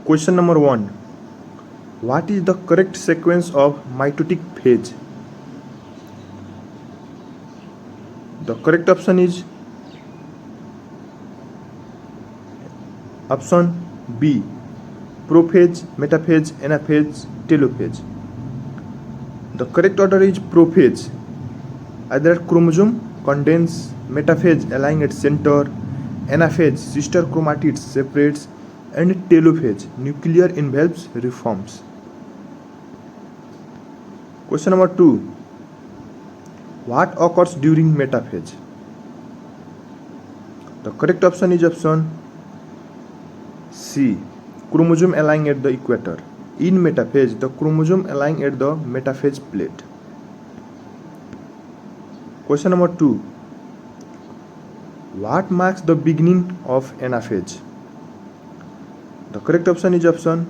Question number 1. What is the correct sequence of mitotic phase? The correct option is option B. Prophase, metaphase, anaphase, telophase. The correct order is prophase. Either chromosome condense, metaphase align at center, anaphase sister chromatids separates, and telophase nuclear envelops reforms. Question number 2. What occurs during metaphase? The correct option is option C. Chromosome align at the equator. In metaphase, the chromosome align at the metaphase plate. Question number 2. What marks the beginning of anaphase? The correct option is option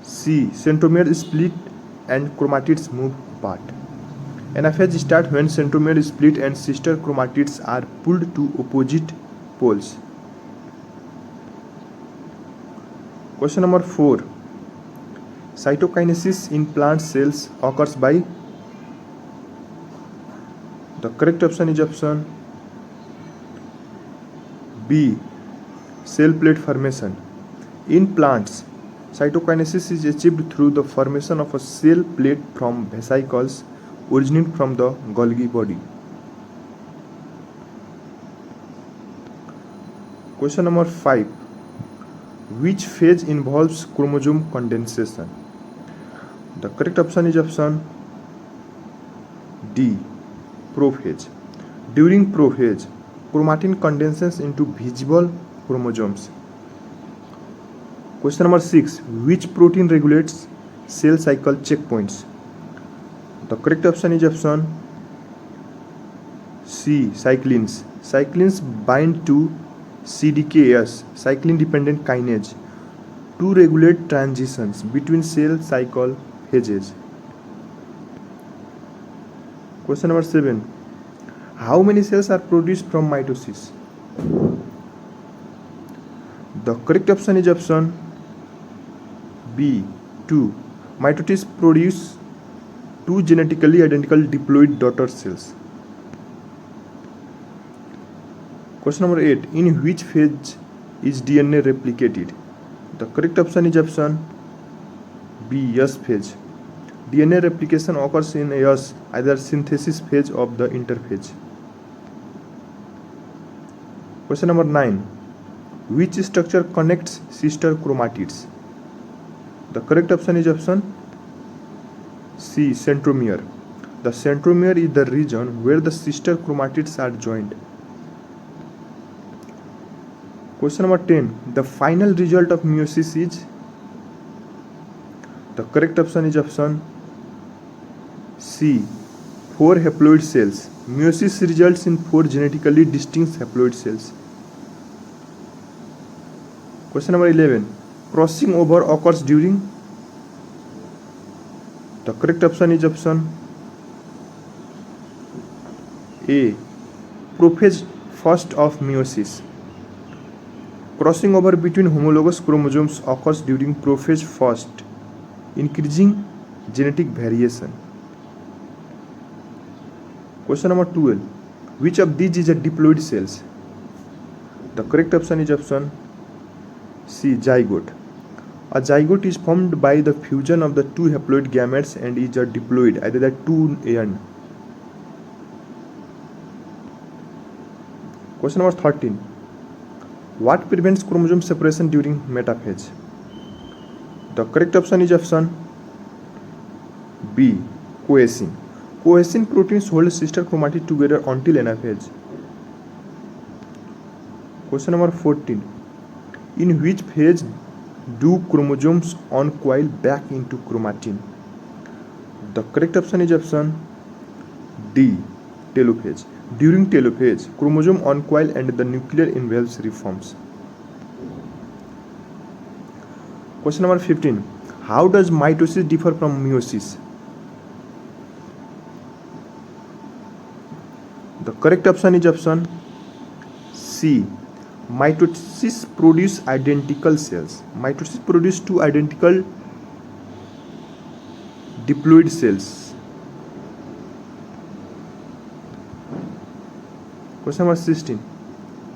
C. Centromere split and chromatids move apart. Anaphase starts when centromere split and sister chromatids are pulled to opposite poles. Question number 4. Cytokinesis in plant cells occurs by. The correct option is option B. Cell plate formation. In plants, cytokinesis is achieved through the formation of a cell plate from vesicles originating from the Golgi body. Question number 5. Which phase involves chromosome condensation? The correct option is option D. Prophase. During prophase, chromatin condenses into visible chromosomes. Question number 6. Which protein regulates cell cycle checkpoints? The correct option is option C. Cyclins. Cyclins bind to CDKS, cyclin-dependent kinase, to regulate transitions between cell cycle phases. Question number 7. How many cells are produced from mitosis? The correct option is option B. 2. Mitosis produces 2 genetically identical diploid daughter cells. Question number 8. In which phase is DNA replicated? The correct option is option B. S phase. DNA replication occurs in S, either synthesis phase of the interphase. Question number 9. Which structure connects sister chromatids? The correct option is option C. Centromere. The centromere is the region where the sister chromatids are joined. Question number 10. The final result of meiosis is. The correct option is option C. 4 haploid cells. Meiosis results in 4 genetically distinct haploid cells. Question number 11. Crossing over occurs during. The correct option is option A. Prophase first of meiosis. Crossing over between homologous chromosomes occurs during prophase first, increasing genetic variation. Question number 12. Which of these is a diploid cells? The correct option is option C. Zygote. A zygote is formed by the fusion of the 2 haploid gametes and is a diploid, either the 2N. Question number 13. What prevents chromosome separation during metaphase? The correct option is option B. Cohesin. Cohesin proteins hold sister chromatid together until anaphase. Question number 14. In which phase do chromosomes uncoil back into chromatin? The correct option is option D. Telophase. During telophase, chromosome uncoil and the nuclear envelopes reforms. Question number 15. How does mitosis differ from meiosis? The correct option is option C. Mitosis produce identical cells. Mitosis produce two identical diploid cells. Question number 16.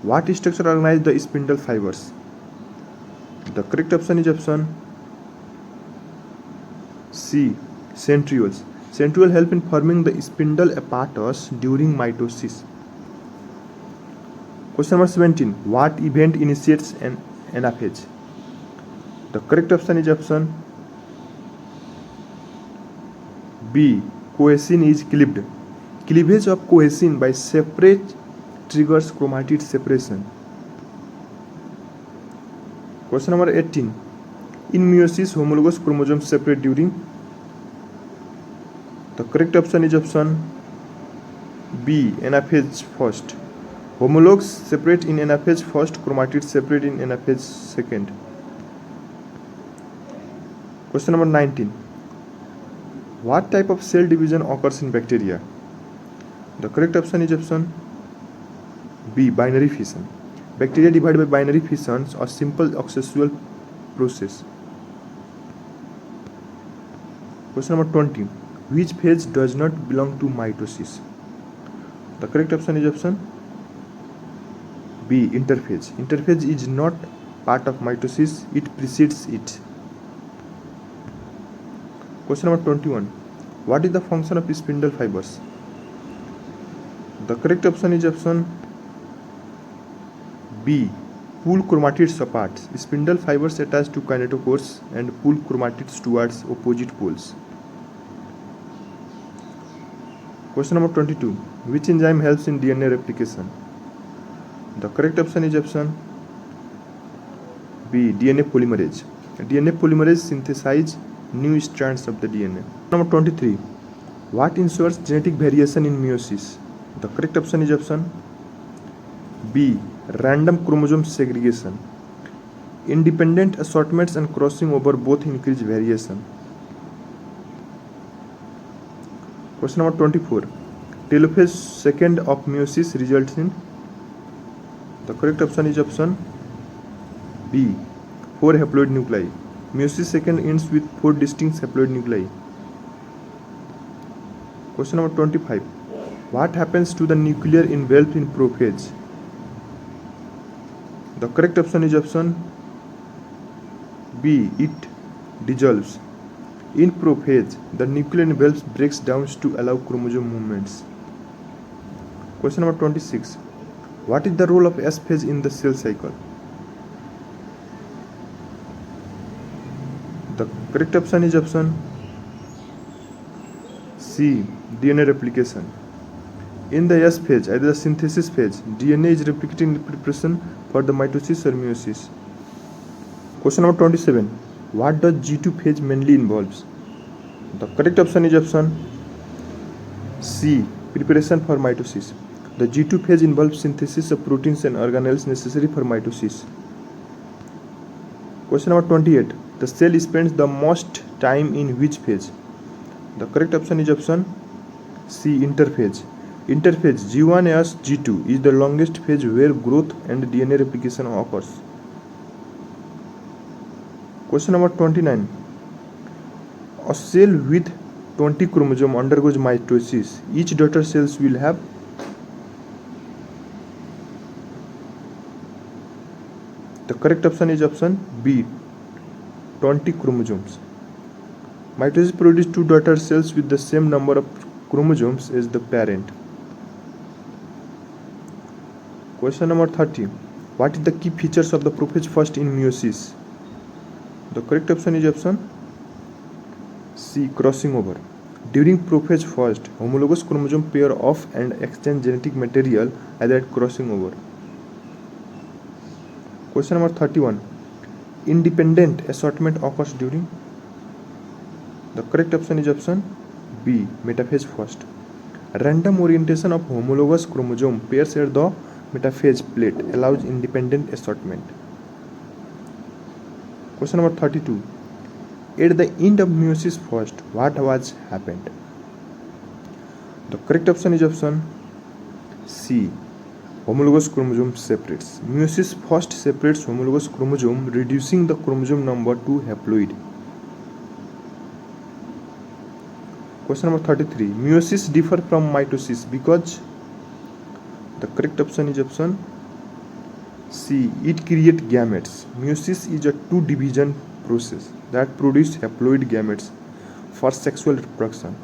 What structure organizes the spindle fibers? The correct option is option C. Centrioles. Centrioles help in forming the spindle apparatus during mitosis. Question number 17. What event initiates an anaphase? The correct option is option B. Cohesin is cleaved. Cleavage of cohesin by separate triggers chromatid separation. Question number 18. In meiosis, homologous chromosomes separate during. The correct option is option B. Anaphase first. Homologs separate in anaphase first, chromatids separate in anaphase second. Question number 19. What type of cell division occurs in bacteria? The correct option is option B. Binary fission. Bacteria divide by binary fissions, a simple asexual process. Question number 20. Which phase does not belong to mitosis? The correct option is option B. Interphase. Interphase is not part of mitosis, it precedes it. Question number 21. What is the function of spindle fibers? The correct option is option B. Pull chromatids apart. Spindle fibers attach to kinetochores and pull chromatids towards opposite poles. Question number 22. Which enzyme helps in DNA replication? The correct option is option B. DNA polymerase. DNA polymerase synthesize new strands of the DNA. Number 23. What ensures genetic variation in meiosis? The correct option is option B. Random chromosome segregation. Independent assortments and crossing over both increase variation. Question number 24. Telophase second of meiosis results in. The correct option is option B. 4 haploid nuclei. Meiosis second ends with 4 distinct haploid nuclei. Question number 25. What happens to the nuclear enveloped in prophase? The correct option is option B. It dissolves. In prophase, the nuclear envelope breaks down to allow chromosome movements. Question number 26. What is the role of S phase in the cell cycle? The correct option is option C. DNA replication. In the S phase, either the synthesis phase, DNA is replicating in preparation for the mitosis or meiosis. Question number 27. What does G2 phase mainly involves? The correct option is option C. Preparation for mitosis. The G2 phase involves synthesis of proteins and organelles necessary for mitosis. Question number 28. The cell spends the most time in which phase? The correct option is option C. Interphase. Interphase G1S G2 is the longest phase where growth and DNA replication occurs. Question number 29. A cell with 20 chromosomes undergoes mitosis. Each daughter cells will have. The correct option is option B. 20 chromosomes. Mitosis produces 2 daughter cells with the same number of chromosomes as the parent. Question number 30. What is the key features of the prophase first in meiosis? The correct option is option C. Crossing over. During prophase first, homologous chromosome pair off and exchange genetic material either at crossing over. Question number 31. Independent assortment occurs during. The correct option is option B. Metaphase first. Random orientation of homologous chromosome pairs at the metaphase plate allows independent assortment. Question number 32. At the end of meiosis first, what was happened? The correct option is option C. Homologous chromosome separates. Meiosis first separates homologous chromosome, reducing the chromosome number to haploid. Question number 33. Meiosis differ from mitosis because the correct option is option C. It creates gametes. Meiosis is a two-division process that produces haploid gametes for sexual reproduction.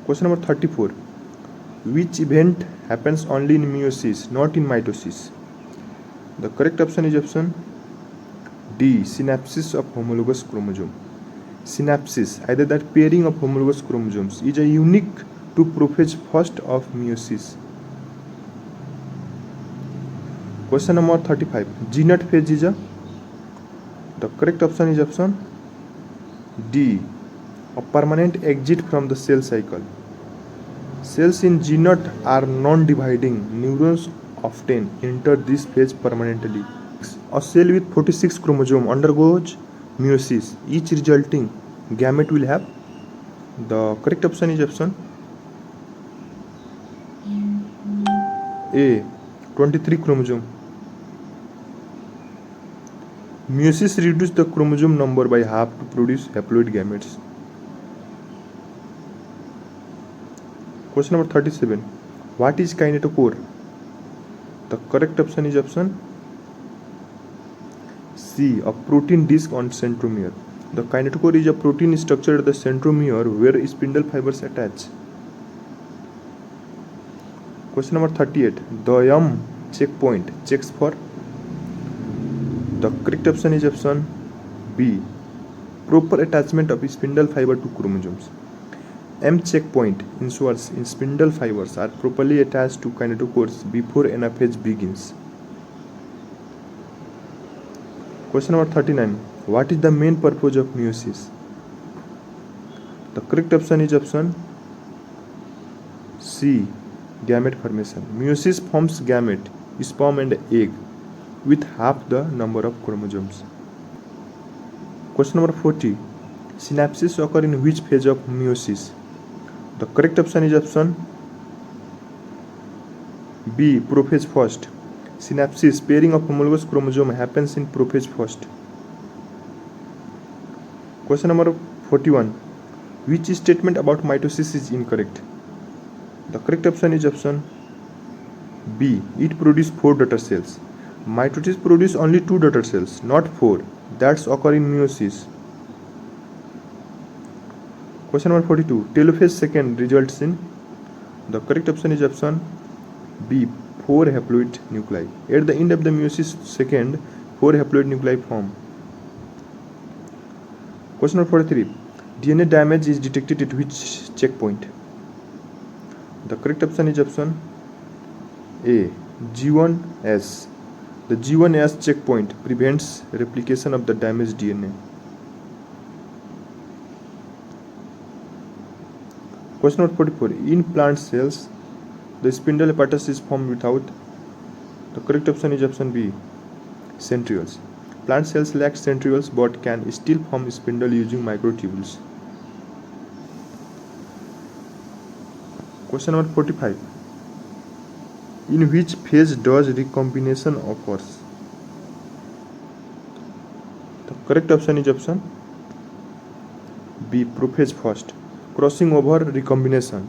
Question number 34. Which event happens only in meiosis, not in mitosis? The correct option is option D. Synapsis of homologous chromosome. Synapsis, either that pairing of homologous chromosomes, is a unique to prophase first of meiosis. Question number 35. G0 phase is a. The correct option is option D. A permanent exit from the cell cycle. Cells in G0 are non-dividing. Neurons often enter this phase permanently. A cell with 46 chromosomes undergoes meiosis. Each resulting gamete will have. The correct option is option A. 23 chromosomes. Meiosis reduces the chromosome number by half to produce haploid gametes. Question number 37. What is kinetochore? The correct option is option C. A protein disc on centromere. The kinetochore is a protein structure at the centromere where spindle fibers attach. Question number 38. The checkpoint checks for. The correct option is option B. Proper attachment of spindle fiber to chromosomes. checkpoint ensures spindle fibers are properly attached to kinetochores before anaphase begins. Question number 39. What is the main purpose of meiosis? The correct option is option C. Gamete formation. Meiosis forms gamete, sperm and egg with half the number of chromosomes. Question number 40. Synapses occur in which phase of meiosis? The correct option is option B. Prophase first. Synapsis, pairing of homologous chromosome, happens in prophase first. Question number 41. Which statement about mitosis is incorrect? The correct option is option B. It produces 4 daughter cells. Mitosis produces only 2 daughter cells, not 4. That's occur in meiosis. Question number 42. Telophase second results in. The correct option is option B. 4 haploid nuclei. At the end of the meiosis second, 4 haploid nuclei form. Question number 43. DNA damage is detected at which checkpoint? The correct option is option A. G1S. The G1S checkpoint prevents replication of the damaged DNA. Question number 44. In plant cells, the spindle apparatus is formed without. The correct option is option B. Centrioles. Plant cells lack centrioles but can still form spindle using microtubules. Question number 45. In which phase does recombination occurs? The correct option is option B. Prophase first. Crossing over recombination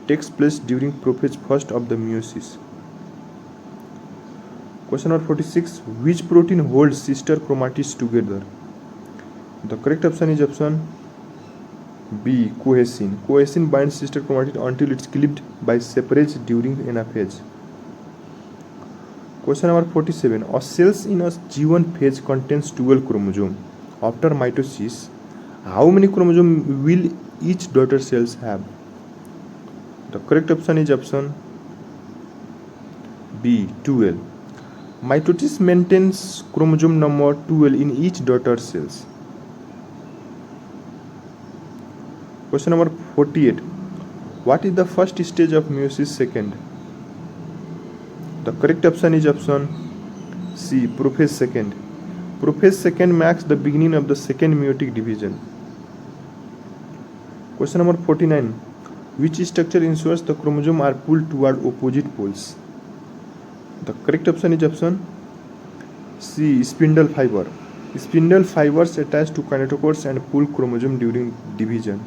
takes place during prophase first of the meiosis. Question number 46. Which protein holds sister chromatids together? The correct option is option B. Cohesin. Cohesin binds sister chromatid until it's cleaved by separase during anaphase. Question number 47. A cells in a G1 phase contains 12 chromosomes. After mitosis, how many chromosomes will each daughter cells have? The correct option is option B. 12. Mitosis maintains chromosome number 12 in each daughter cells. Question number 48. What is the first stage of meiosis second? The correct option is option C. Prophase second. Prophase second marks the beginning of the second meiotic division. Question number 49. Which structure ensures the chromosomes are pulled toward opposite poles? The correct option is option C. Spindle fiber. Spindle fibers attach to kinetochores and pull chromosome during division.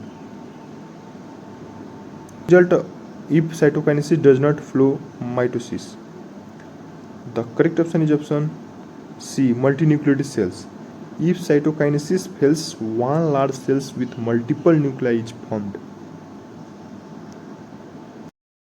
Result if cytokinesis does not follow mitosis. The correct option is option C. Multinucleated cells. If cytokinesis fails, one large cell with multiple nuclei is formed.